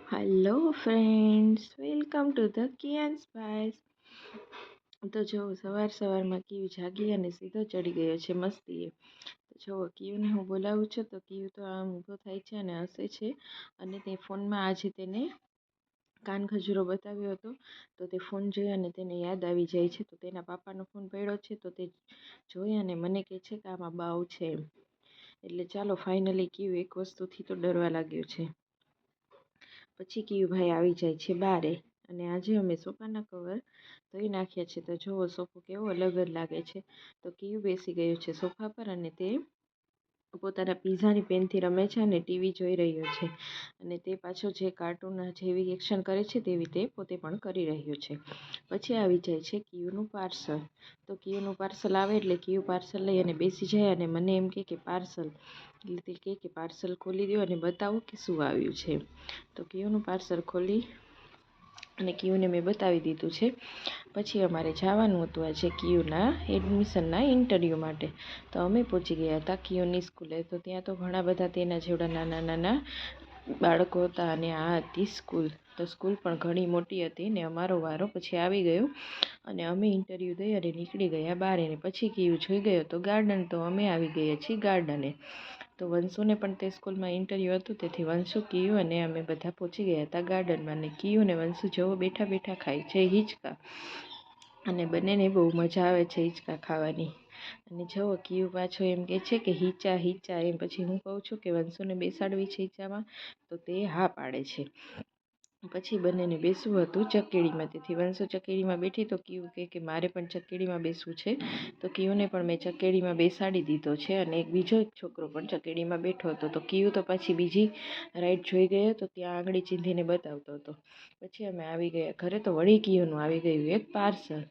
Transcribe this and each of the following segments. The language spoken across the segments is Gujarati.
Hello friends, welcome to the Kiaan spice. તો જો સવારમાં કીયું જાગી અને સીધો ચડી ગયો છે મસ્તીએ. તો જો કીયુને હું બોલાવું છું તો કીયુ તો આમ ઊભો થાય છે અને હસે છે. અને તે ફોનમાં આજે તેને કાન ખજૂરો બતાવ્યો હતો, તો તે ફોન જોઈ અને તેને યાદ આવી જાય છે. તો તેના પાપાનો ફોન પડ્યો છે, તો તે જોઈ અને મને કહે છે કે આમાં બાવ છે એમ. એટલે ચાલો ફાઇનલી કીયું એક વસ્તુથી તો ડરવા લાગ્યો છે. પછી કીયુભાઈ આવી જાય છે બારે, અને આજે અમે સોફાના કવર ધોઈ નાખ્યા છે. તો જુઓ સોફો કેવો અલગ જ લાગે છે. તો કીયુ બેસી ગયો છે સોફા પર અને તે પોતાના પીઝાની પેનથી રમે છે અને ટીવી જોઈ રહ્યો છે. અને તે પાછો જે કાર્ટૂન જેવી એક્શન કરે છે તેવી તે પોતે પણ કરી રહ્યો છે. પછી આવી જાય છે કીયુનું પાર્સલ. તો કીયુનું પાર્સલ આવે એટલે કીયુ પાર્સલ લઈ અને બેસી જાય અને મને એમ કે પાર્સલ, એટલે તે કહે કે પાર્સલ ખોલી દો અને બતાવો કે શું આવ્યું છે. તો કીયુનું પાર્સલ ખોલી અને કીયુને મેં બતાવી દીધું છે. પછી અમારે જવાનું હતું આજે કીયુના એડમિશનના ઇન્ટરવ્યૂ માટે. તો અમે પહોંચી ગયા હતા કીયુની સ્કૂલે. તો ત્યાં તો ઘણા બધા તેના જેવડા નાના બાળકો હતા અને આ હતી સ્કૂલ. તો સ્કૂલ પણ ઘણી મોટી હતી ને અમારો વારો પછી આવી ગયો અને અમે ઇન્ટરવ્યૂ દઈ અને નીકળી ગયા બહાર. ને પછી કીયુ જોઈ ગયો તો ગાર્ડન. તો અમે આવી ગયા છીએ ગાર્ડને. તો વંશુને પણ તે સ્કૂલમાં ઇન્ટરવ્યૂ હતું, તેથી વંશુ, કીયુ અને અમે બધા પહોંચી ગયા હતા ગાર્ડનમાં. ને કીયુ ને વંશુ જેવો બેઠા બેઠા ખાય છે હિંચકા, અને બંનેને બહુ મજા આવે છે હિંચકા ખાવાની. અને જુઓ કીયુ પાછો એમ કહે છે કે હિંચા હિંચા એમ. પછી હું કહું છું કે વંશુને બેસાડવી છે હિંચામાં, તો તે હા પાડે છે. પછી બંનેને બેસવું હતું ચકેડીમાં, તેથી વંશુ ચકેડીમાં બેઠી. તો કીયુ કહે કે મારે પણ ચકેડીમાં બેસવું છે. તો કીયુને પણ મેં ચકેડીમાં બેસાડી દીધો છે અને બીજો એક છોકરો પણ ચકેડીમાં બેઠો હતો. તો કીયુ તો પાછી બીજી રાઈડ જોઈ ગયો, તો ત્યાં આંગળી ચીંધીને બતાવતો હતો. પછી અમે આવી ગયા ઘરે. તો વળી કીયુનું આવી ગયું એક પાર્સલ.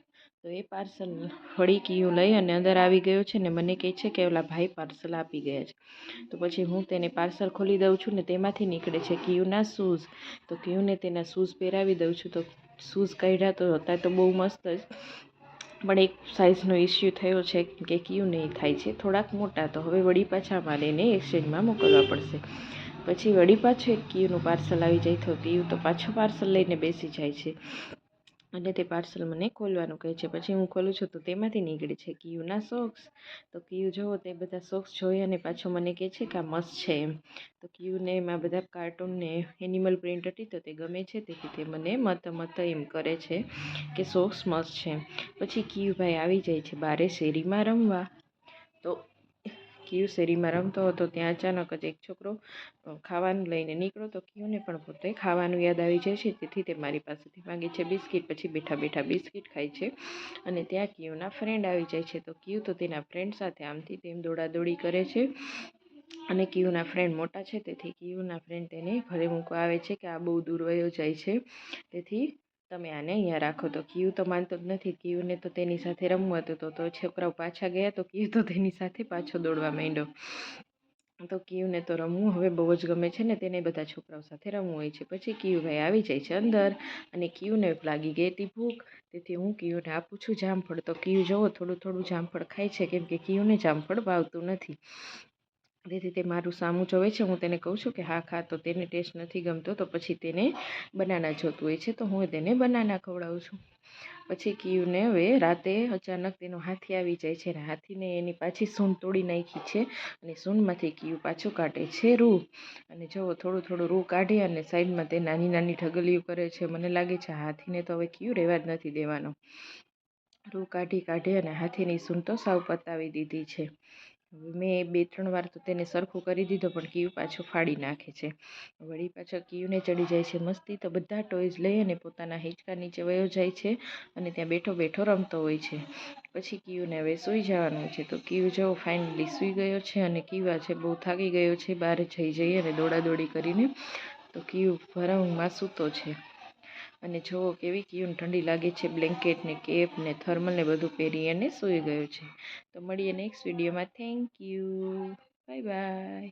તો એ પાર્સલ વળી કીયુ લઈ અને અંદર આવી ગયો છે ને મને કહે છે કે ઓલા ભાઈ પાર્સલ આપી ગયા છે. તો પછી હું તેને પાર્સલ ખોલી દઉં છું ને તેમાંથી નીકળે છે કીયુના શૂઝ. તો કીયુને તેના શૂઝ પહેરાવી દઉં છું. તો શૂઝ કાઢ્યા તો હતા તો બહુ મસ્ત જ, પણ એક સાઇઝનો ઇસ્યુ થયો છે કે કીયુ નહીં થાય છે થોડાક મોટા. તો હવે વળી પાછા મારે એને એક્સચેન્જમાં મોકલવા પડશે. પછી વળી પાછું એક કીયુનું પાર્સલ આવી જાય. તો કીયુ તો પાછો પાર્સલ લઈને બેસી જાય છે અને તે પાર્સલ મને ખોલવાનું કહે છે. પછી હું ખોલું છું તો તેમાંથી નીકળે છે કીયુના સોક્સ. તો કીયુ જુઓ તે બધા સોક્સ જોઈ અને પાછો મને કહે છે કે આ મસ્ત છે એમ. તો કીયુને એમાં બધા કાર્ટૂનને એનિમલ પ્રિન્ટ હતી તો તે ગમે છે, તેથી તે મને મત એમ કરે છે કે સોક્સ મસ્ત છે. પછી કીયુભાઈ આવી જાય છે બારે શેરીમાં રમવા. તો કીયુ શેરીમાં રમતો હતો, ત્યાં અચાનક જ એક છોકરો ખાવાનું લઈને નીકળો. તો કીયુને પણ પોતે ખાવાનું યાદ આવી જાય છે, તેથી તે મારી પાસેથી માંગે છે બિસ્કિટ. પછી બેઠા બેઠા બિસ્કિટ ખાય છે અને ત્યાં કીયુના ફ્રેન્ડ આવી જાય છે. તો કીયુ તો તેના ફ્રેન્ડ સાથે આમથી તેમ દોડાદોડી કરે છે. અને કીયુના ફ્રેન્ડ મોટા છે, તેથી કીયુના ફ્રેન્ડ તેને ઘરે મૂકવા આવે છે કે આ બહુ દૂર વયો જાય છે, તેથી તમે આને અહીંયા રાખો. તો કીયુ તો માનતો જ નથી. કીયુને તો તેની સાથે રમવું હતું. તો છોકરાઓ પાછા ગયા તો કીયુ તો તેની સાથે પાછો દોડવા માંડ્યો. તો કીયુને તો રમવું હવે બહુ જ ગમે છે ને તેને બધા છોકરાઓ સાથે રમવું હોય છે. પછી કીયુભાઈ આવી જાય છે અંદર અને કીયુને લાગી ગઈ હતી ભૂખ, તેથી હું કીયુને આપું છું જામફળ. તો કીયુ જુઓ થોડું થોડું જામફળ ખાય છે, કેમ કે કીયુને જામફળ ભાવતું નથી, તેથી તે મારું સામું જોવે છે. હું તેને કહું છું કે હા ખા. તો તેને ટેસ્ટ નથી ગમતો, તો પછી તેને બનાના જોતું હોય છે, તો હું તેને બનાના ખવડાવું છું. પછી કીયુને હવે રાતે અચાનક તેનો હાથી આવી જાય છે અને હાથીને એની પાછી સૂંઢ તોડી નાખી છે અને સૂંઢમાંથી કીયુ પાછું કાઢે છે રૂ. અને જુઓ થોડું થોડું રૂ કાઢી અને સાઈડમાં તે નાની નાની ઢગલીઓ કરે છે. મને લાગે છે હાથીને તો હવે કીયુ રહેવા જ નથી દેવાનો. રૂ કાઢી અને હાથીની સૂંઢ તો સાવ પતાવી દીધી છે. મેં 2-3 વાર તો તેને સરખું કરી દીધો, પણ કીયુ પાછો ફાડી નાખે છે. વળી પાછો કીયુને ચડી જાય છે મસ્તી. તો બધા ટોયઝ લઈ અને પોતાના હિંચકા નીચે વયો જાય છે અને ત્યાં બેઠો બેઠો રમતો હોય છે. પછી કીયુને હવે સૂઈ જવાનું છે. તો કીયુ જો ફાઇનલી સૂઈ ગયો છે અને કીયુ આજે બહુ થાકી ગયો છે બહાર જઈ અને દોડાદોડી કરીને. તો કીયુ ઊંઘમાં સૂતો છે અને જુઓ કેવી કીયુને ઠંડી લાગે છે. બ્લેન્કેટ ને કેપ ને થર્મલ ને બધું પહેરી અને સૂઈ ગયો છે. તો મળીએ નેક્સ્ટ વિડીયોમાં. Thank you, bye bye.